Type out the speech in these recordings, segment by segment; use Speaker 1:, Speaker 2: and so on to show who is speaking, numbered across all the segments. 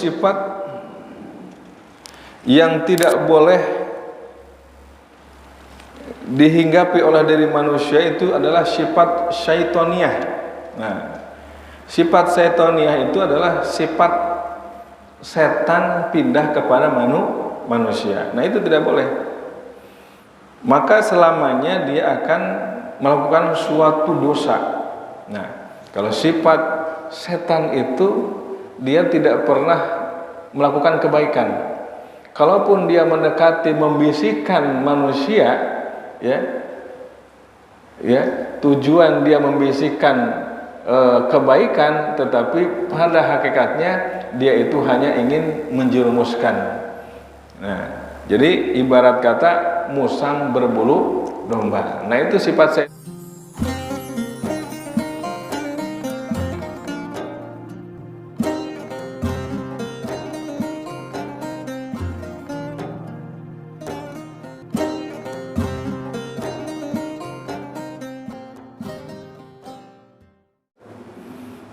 Speaker 1: sifat yang tidak boleh dihinggapi oleh diri manusia itu adalah sifat syaitoniyah. Nah, sifat syaitoniyah itu adalah sifat setan pindah kepada manusia. Nah, itu tidak boleh. Maka selamanya dia akan melakukan suatu dosa. Nah, kalau sifat setan itu dia tidak pernah melakukan kebaikan. Kalaupun dia mendekati, membisikkan manusia, ya, tujuan dia membisikkan kebaikan, tetapi pada hakikatnya dia itu hanya ingin menjerumuskan. Nah, jadi ibarat kata musang berbulu domba. Nah, itu sifat saya.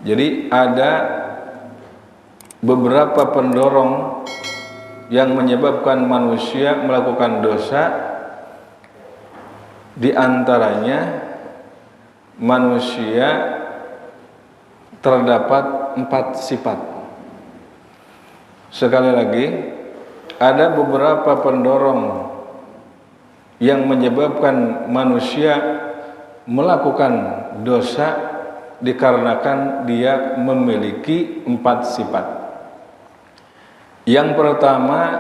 Speaker 1: Jadi ada beberapa pendorong yang menyebabkan manusia melakukan dosa. Di antaranya manusia terdapat 4 sifat. Sekali lagi, ada beberapa pendorong yang menyebabkan manusia melakukan dosa dikarenakan dia memiliki 4 sifat. Yang pertama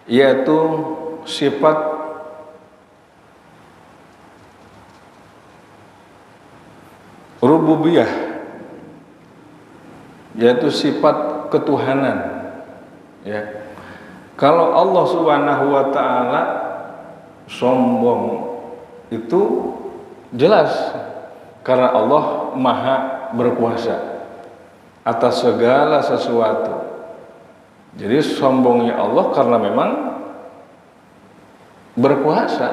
Speaker 1: yaitu sifat rububiyah, yaitu sifat ketuhanan. Ya. Kalau Allah Subhanahu wa taala sombong itu jelas, karena Allah Maha berkuasa atas segala sesuatu. Jadi sombongnya Allah karena memang berkuasa.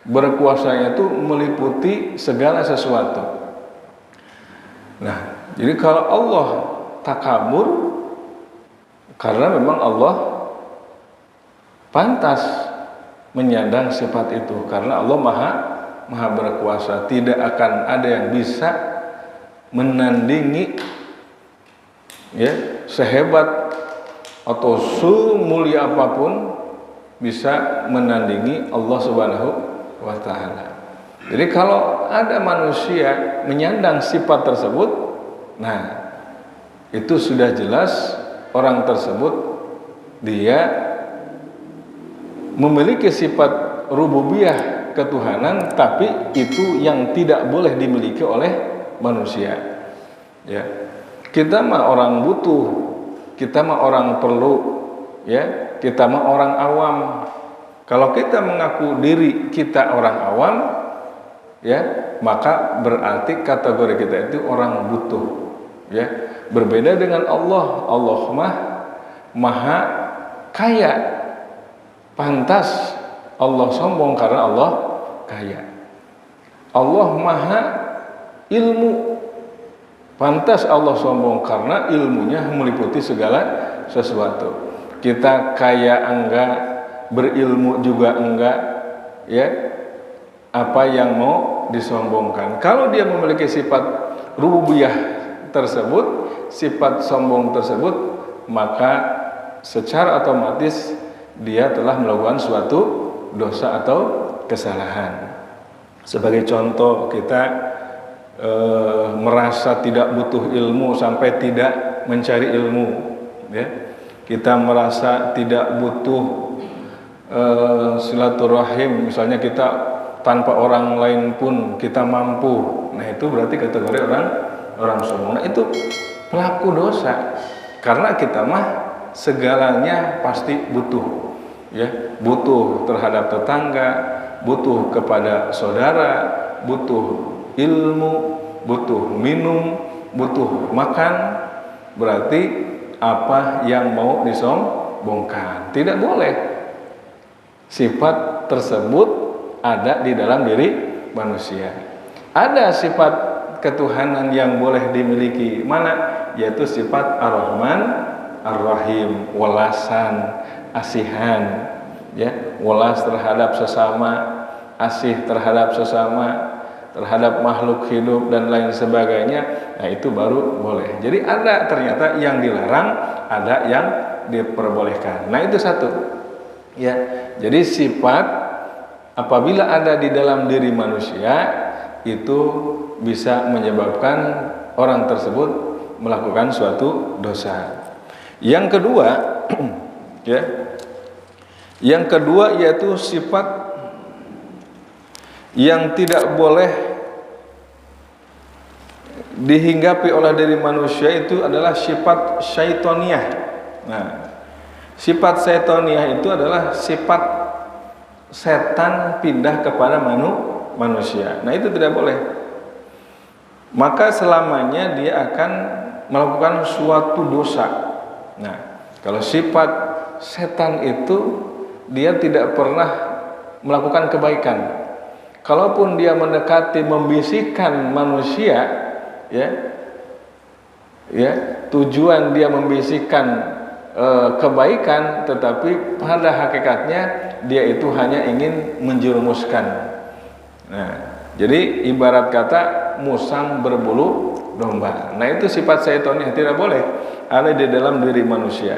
Speaker 1: Berkuasanya itu meliputi segala sesuatu. Nah, jadi kalau Allah takabur, karena memang Allah pantas menyandang sifat itu, karena Allah Maha berkuasa. Tidak akan ada yang bisa menandingi, ya, sehebat atau semulia apapun bisa menandingi Allah Subhanahu wa taala. Jadi kalau ada manusia menyandang sifat tersebut, nah, itu sudah jelas orang tersebut dia memiliki sifat rububiyah, ketuhanan, tapi itu yang tidak boleh dimiliki oleh manusia. Ya. Kita mah orang butuh, kita mah orang perlu, ya, kita mah orang awam. Kalau kita mengaku diri kita orang awam, ya, maka berarti kategori kita itu orang butuh, ya. Berbeda dengan Allah. Allah mah Maha kaya. Pantas Allah sombong karena Allah kaya. Allah Maha ilmu. Pantas Allah sombong karena ilmunya meliputi segala sesuatu. Kita kaya enggak, berilmu juga enggak, ya. Apa yang mau disombongkan? Kalau dia memiliki sifat rububiyah tersebut, sifat sombong tersebut, maka secara otomatis dia telah melakukan suatu dosa atau kesalahan. Sebagai contoh, kita merasa tidak butuh ilmu sampai tidak mencari ilmu, ya. Kita merasa tidak butuh silaturahim, misalnya kita tanpa orang lain pun kita mampu. Nah, itu berarti kategori orang sombong. Nah, itu pelaku dosa, karena kita mah segalanya pasti butuh, ya. Butuh terhadap tetangga, butuh kepada saudara, butuh ilmu, butuh minum, butuh makan. Berarti apa yang mau disombongkan? Tidak boleh. Sifat tersebut ada di dalam diri manusia. Ada sifat ketuhanan yang boleh dimiliki, mana? Yaitu sifat Ar-Rahman rahim, welasan, asihan, ya, welas terhadap sesama, asih terhadap sesama, terhadap makhluk hidup dan lain sebagainya. Nah, itu baru boleh. Jadi ada ternyata yang dilarang, ada yang diperbolehkan. Nah, itu satu. Ya. Jadi sifat apabila ada di dalam diri manusia itu bisa menyebabkan orang tersebut melakukan suatu dosa. Yang kedua, ya. Yang kedua yaitu sifat yang tidak boleh dihinggapi oleh diri manusia itu adalah sifat syaitoniyah. Nah, sifat syaitoniyah itu adalah sifat setan pindah kepada manusia. Nah, itu tidak boleh. Maka selamanya dia akan melakukan suatu dosa. Nah, kalau sifat setan itu dia tidak pernah melakukan kebaikan. Kalaupun dia mendekati, membisikkan manusia, ya, tujuan dia membisikkan kebaikan, tetapi pada hakikatnya dia itu hanya ingin menjerumuskan. Nah, jadi ibarat kata musang berbulu domba. Nah, itu sifat syaitoniyah, tidak boleh ada di dalam diri manusia.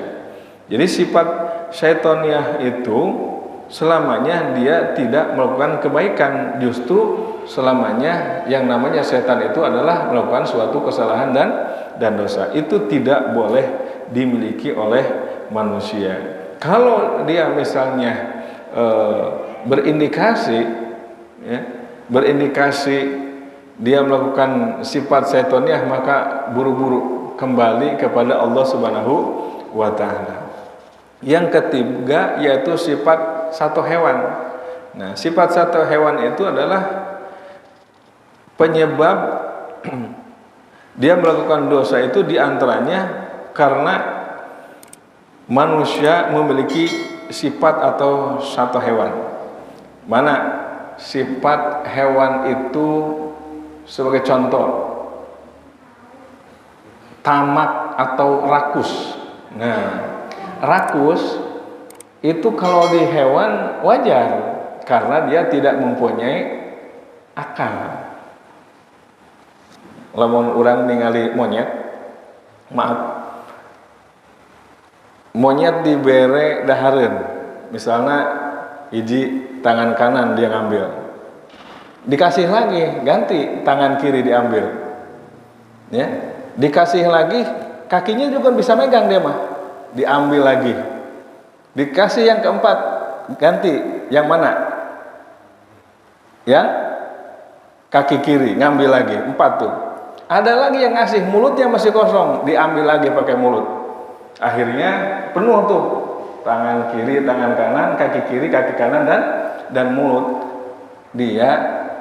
Speaker 1: Jadi sifat syaitoniyah itu selamanya dia tidak melakukan kebaikan, justru selamanya yang namanya setan itu adalah melakukan suatu kesalahan dan dosa. Itu tidak boleh dimiliki oleh manusia. Kalau dia misalnya berindikasi, ya, dia melakukan sifat syaitoniyah, maka buru-buru kembali kepada Allah Subhanahu wa Ta'ala. Yang ketiga yaitu sifat satu hewan. Nah, sifat satu hewan itu adalah penyebab dia melakukan dosa itu diantaranya karena manusia memiliki sifat atau satu hewan. Mana sifat hewan itu sebagai contoh? Tamak atau rakus. Nah, rakus itu kalau di hewan wajar karena dia tidak mempunyai akal. Lamun urang ningali monyet, maaf, monyet dibere dahareun, misalnya hiji tangan kanan dia ngambil, dikasih lagi ganti tangan kiri diambil, ya, dikasih lagi kakinya juga bisa megang dia mah, diambil lagi, dikasih yang keempat ganti yang mana, yang kaki kiri ngambil lagi, 4 tuh. Ada lagi yang ngasih mulutnya masih kosong, diambil lagi pakai mulut. Akhirnya penuh tuh, tangan kiri, tangan kanan, kaki kiri, kaki kanan dan mulut. Dia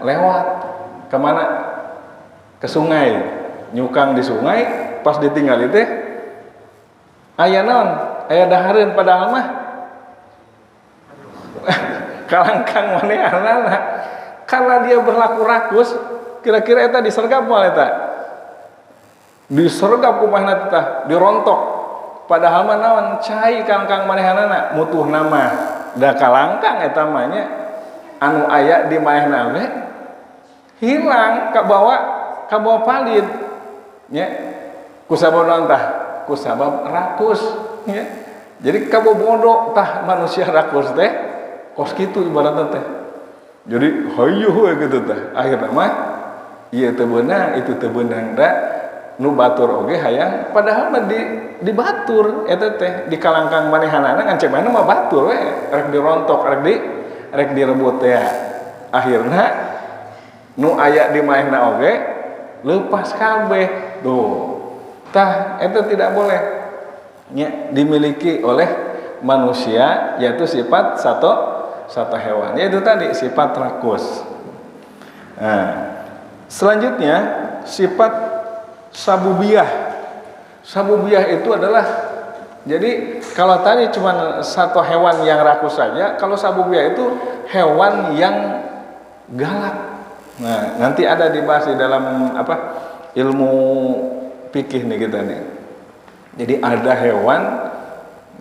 Speaker 1: lewat kemana? Ke sungai, nyukang di sungai, pas ditinggal itu aya naon? Aya dahareun padahal mah kalangkang manehanana. Karena dia berlaku rakus, kira-kira eta disergap moal eta. Disergap kumaha teh, dirontok. Padahal mah naon? Cai kalangkang manehanana, mutuh nama. Da kalangkang eta mah nya anu aya di maehna we hilang kabawa palid nya ku sabab naon tah? Ku sabab rakus nya. Jadi kabobodo tah manusia rakus teh kos kitu ibaratna teh. Jadi hayuh we kitu teh. Akhirna mah ieu teu beunang, itu teu beunang da nu batur oge hayang padahal mah di batur eta teh di kalangkang manehanana ngan cek mana mah batur we rek dirontok rek direbut ya. Akhirna nu aya di maehna oge leupas kabeh. Tuh. Tah eta tidak boleh nya dimiliki oleh manusia, yaitu sifat satu hewan. Yaitu tadi sifat rakus. Nah, selanjutnya sifat sabubiyah. Sabubiyah itu adalah, jadi kalau tadi cuma satu hewan yang rakus saja, kalau sabubiyah itu hewan yang galak. Nah, nanti ada dibahas di dalam ilmu fikih nih kita nih. Jadi ada hewan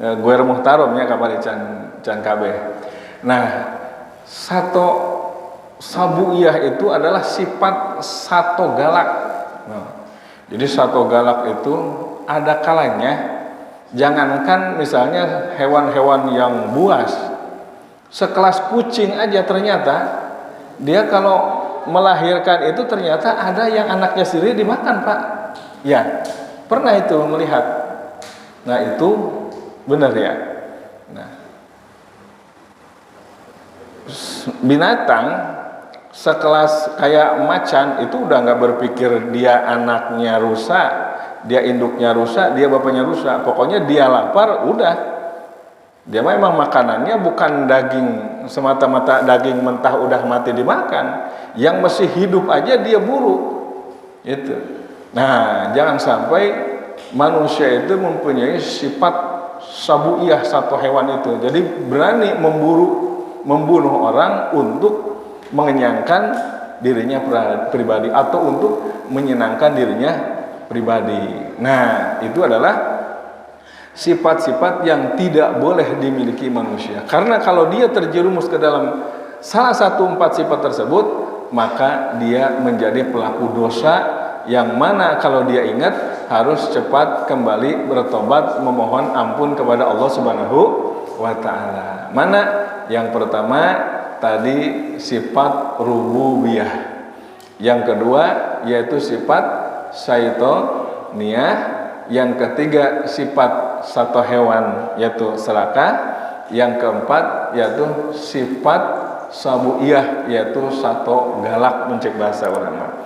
Speaker 1: guer muhtaromnya kabari can kabeh. Nah, sato sabuiyah itu adalah sifat sato galak. Nah, jadi sato galak itu ada kalanya, jangankan misalnya hewan-hewan yang buas, sekelas kucing aja ternyata dia kalau melahirkan itu ternyata ada yang anaknya sendiri dimakan, Pak. Ya, pernah itu melihat. Nah, itu benar ya. Nah, binatang sekelas kayak macan itu udah nggak berpikir dia anaknya rusak, dia induknya rusak, dia bapaknya rusak. Pokoknya dia lapar, udah. Dia memang makanannya bukan daging semata-mata daging mentah udah mati dimakan, yang masih hidup aja dia buru. Itu. Nah, jangan sampai manusia itu mempunyai sifat sabuiyah satu hewan itu. Jadi berani membunuh orang untuk mengenyangkan dirinya pribadi atau untuk menyenangkan dirinya pribadi. Nah, itu adalah sifat-sifat yang tidak boleh dimiliki manusia. Karena kalau dia terjerumus ke dalam salah satu 4 sifat tersebut, maka dia menjadi pelaku dosa yang mana kalau dia ingat harus cepat kembali bertobat memohon ampun kepada Allah Subhanahu wa taala. Mana? Yang pertama tadi sifat rububiyah. Yang kedua yaitu sifat syaitoniyah. Yang ketiga sifat satu hewan yaitu serakah. Yang keempat yaitu sifat sabuiyah yaitu satu galak mencek bahasa ulama.